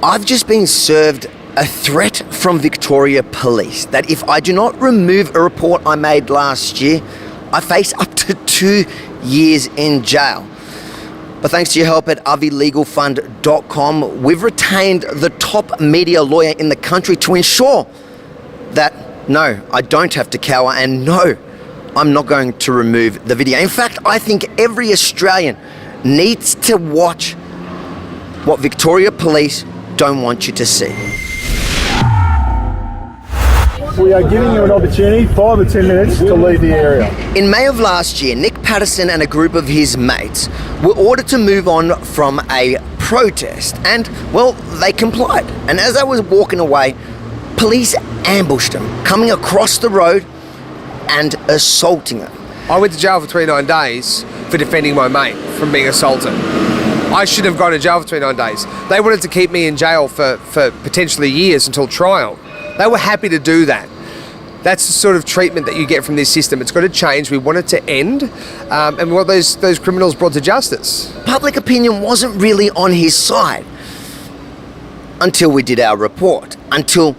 I've just been served a threat from Victoria Police that if I do not remove a report I made last year, I face up to 2 years in jail. But thanks to your help at avilegalfund.com, we've retained the top media lawyer in the country to ensure that, no, I don't have to cower, and no, I'm not going to remove the video. In fact, I think every Australian needs to watch what Victoria Police don't want you to see. We are giving you an opportunity, 5 or 10 minutes, to leave the area. In May of last year, Nick Patterson and a group of his mates were ordered to move on from a protest, and, well, they complied. And as I was walking away, police ambushed them, coming across the road and assaulting them. I went to jail for 29 days for defending my mate from being assaulted. I shouldn't have gone to jail for 29 days. They wanted to keep me in jail for potentially years until trial. They were happy to do that. That's the sort of treatment that you get from this system. It's got to change. We want it to end, and we want those criminals brought to justice. Public opinion wasn't really on his side until we did our report, until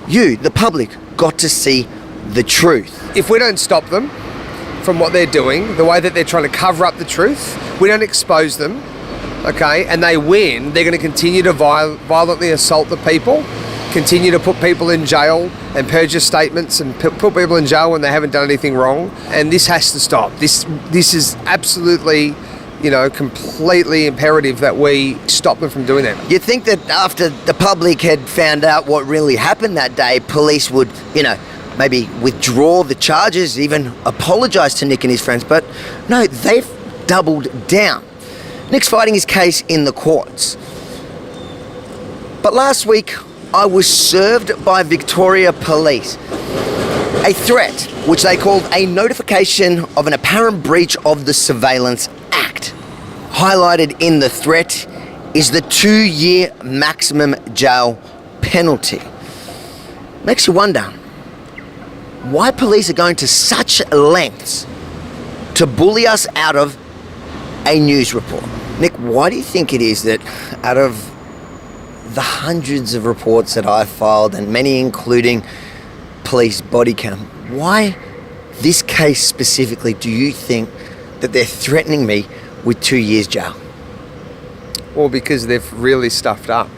you, the public, got to see the truth. If we don't stop them from what they're doing, the way that they're trying to cover up the truth, we don't expose them, okay, and they win, they're going to continue to violently assault the people, continue to put people in jail and perjure statements and put people in jail when they haven't done anything wrong. And this has to stop. This is absolutely, completely imperative that we stop them from doing that. You'd think that after the public had found out what really happened that day, police would, maybe withdraw the charges, even apologise to Nick and his friends. But no, they've doubled down. Nick's fighting his case in the courts. But last week, I was served by Victoria Police a threat, which they called a notification of an apparent breach of the Surveillance Act. Highlighted in the threat is the 2-year maximum jail penalty. Makes you wonder why police are going to such lengths to bully us out of a news report. Nick, why do you think it is that out of the hundreds of reports that I've filed, and many including police body cam, why this case specifically do you think that they're threatening me with 2 years jail? Well, because they've really stuffed up.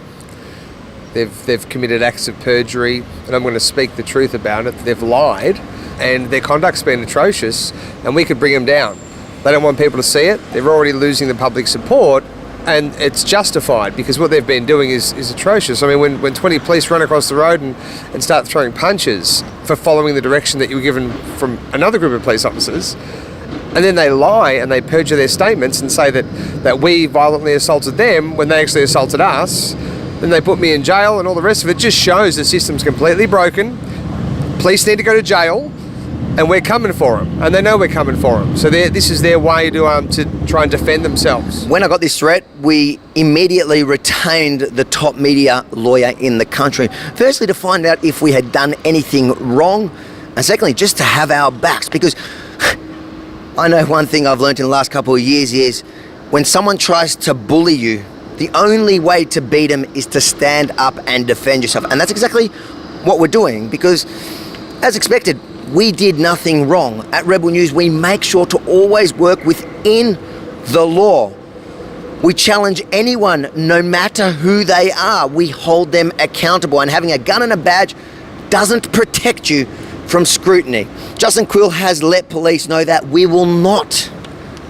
They've committed acts of perjury, and I'm going to speak the truth about it. They've lied, and their conduct's been atrocious, and we could bring them down. They don't want people to see it. They're already losing the public support, and it's justified because what they've been doing is atrocious. I mean, when 20 police run across the road and start throwing punches for following the direction that you were given from another group of police officers, and then they lie and they perjure their statements and say that we violently assaulted them when they actually assaulted us, then they put me in jail and all the rest of it, just shows the system's completely broken. Police need to go to jail, and we're coming for them, and they know we're coming for them. So this is their way to try and defend themselves. When I got this threat, we immediately retained the top media lawyer in the country. Firstly, to find out if we had done anything wrong, and secondly, just to have our backs, because I know one thing I've learned in the last couple of years is when someone tries to bully you, the only way to beat them is to stand up and defend yourself. And that's exactly what we're doing, because as expected, we did nothing wrong. At Rebel News, we make sure to always work within the law. We challenge anyone, no matter who they are. We hold them accountable, and having a gun and a badge doesn't protect you from scrutiny. Justin Quill has let police know that we will not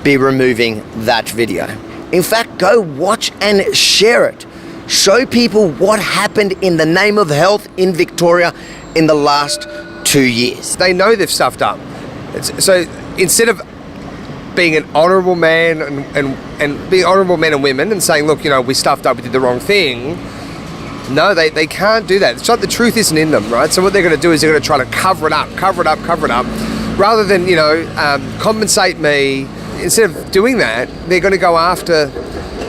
be removing that video. In fact, go watch and share it. Show people what happened in the name of health in Victoria in the last 2 years. They know they've stuffed up. So instead of being an honourable man and being honourable men and women and saying, look, we stuffed up, we did the wrong thing, no, they can't do that. It's like the truth isn't in them, right? So what they're going to do is they're going to try to cover it up, rather than, compensate me. Instead of doing that, they're going to go after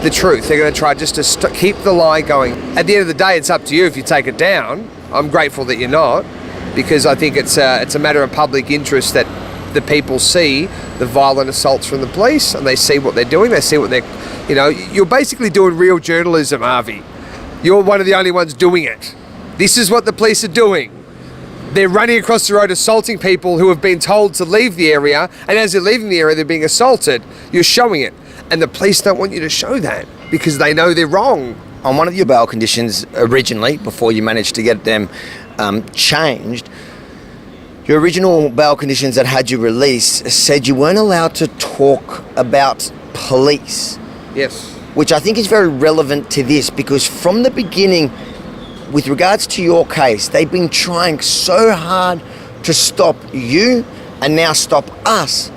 the truth. They're going to try just to keep the lie going. At the end of the day, it's up to you if you take it down. I'm grateful that you're not, because I think it's a matter of public interest that the people see the violent assaults from the police, and they see what they're doing. They see what they're, you're basically doing real journalism, Avi. You're one of the only ones doing it. This is what the police are doing. They're running across the road assaulting people who have been told to leave the area, and as they're leaving the area, they're being assaulted. You're showing it. And the police don't want you to show that because they know they're wrong. On one of your bail conditions originally, before you managed to get them changed, your original bail conditions that had you released said you weren't allowed to talk about police. Yes. Which I think is very relevant to this, because from the beginning, with regards to your case, they've been trying so hard to stop you and now stop us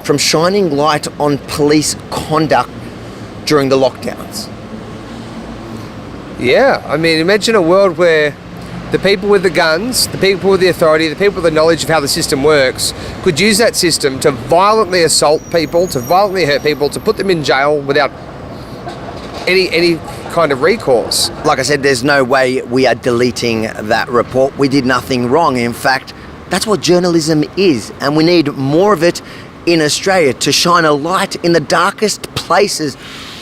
from shining light on police conduct during the lockdowns. Yeah, I mean, imagine a world where the people with the guns, the people with the authority, the people with the knowledge of how the system works could use that system to violently assault people, to violently hurt people, to put them in jail without any kind of recourse. Like I said, there's no way we are deleting that report. We did nothing wrong. In fact, that's what journalism is, and we need more of it in Australia to shine a light in the darkest places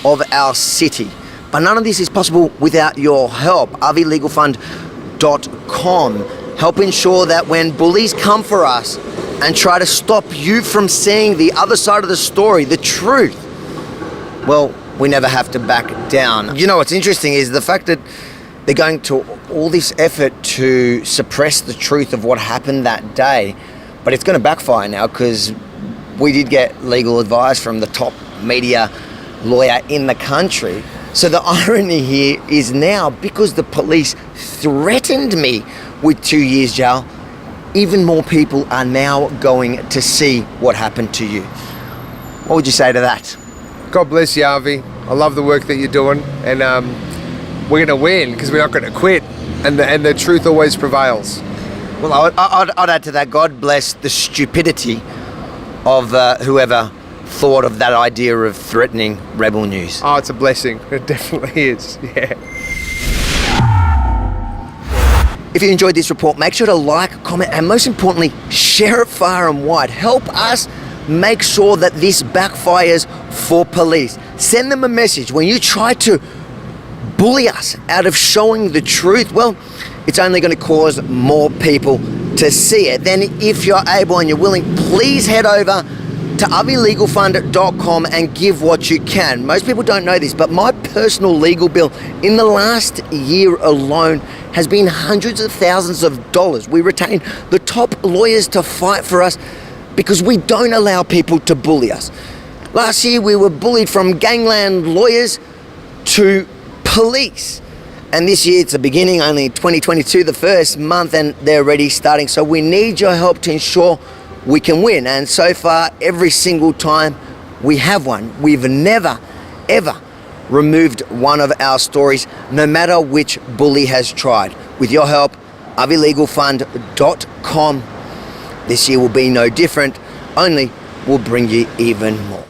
of our city. But none of this is possible without your help. rvlegalfund.com. Help ensure that when bullies come for us and try to stop you from seeing the other side of the story, the truth, well, we never have to back down. You know what's interesting is the fact that they're going to all this effort to suppress the truth of what happened that day, but it's going to backfire now, because we did get legal advice from the top media lawyer in the country. So the irony here is now, because the police threatened me with 2 years jail, even more people are now going to see what happened to you. What would you say to that? God bless you, Avi. I love the work that you're doing, and we're going to win because we're not going to quit, and the truth always prevails. Well, I'd add to that, God bless the stupidity of whoever thought of that idea of threatening Rebel News. Oh, it's a blessing. It definitely is, yeah. If you enjoyed this report, make sure to like, comment, and most importantly, share it far and wide. Help us make sure that this backfires for police. Send them a message. When you try to bully us out of showing the truth, well, it's only going to cause more people to see it. Then if you're able and you're willing, please head over to rvlegalfund.com and give what you can. Most people don't know this, but my personal legal bill in the last year alone has been hundreds of thousands of dollars. We retain the top lawyers to fight for us because we don't allow people to bully us. Last year we were bullied from gangland lawyers to police. And this year it's the beginning, only 2022, the first month, and they're already starting. So we need your help to ensure we can win. And so far, every single time we have won. We've never, ever removed one of our stories, no matter which bully has tried. With your help, rvlegalfund.com. This year will be no different, only we'll bring you even more.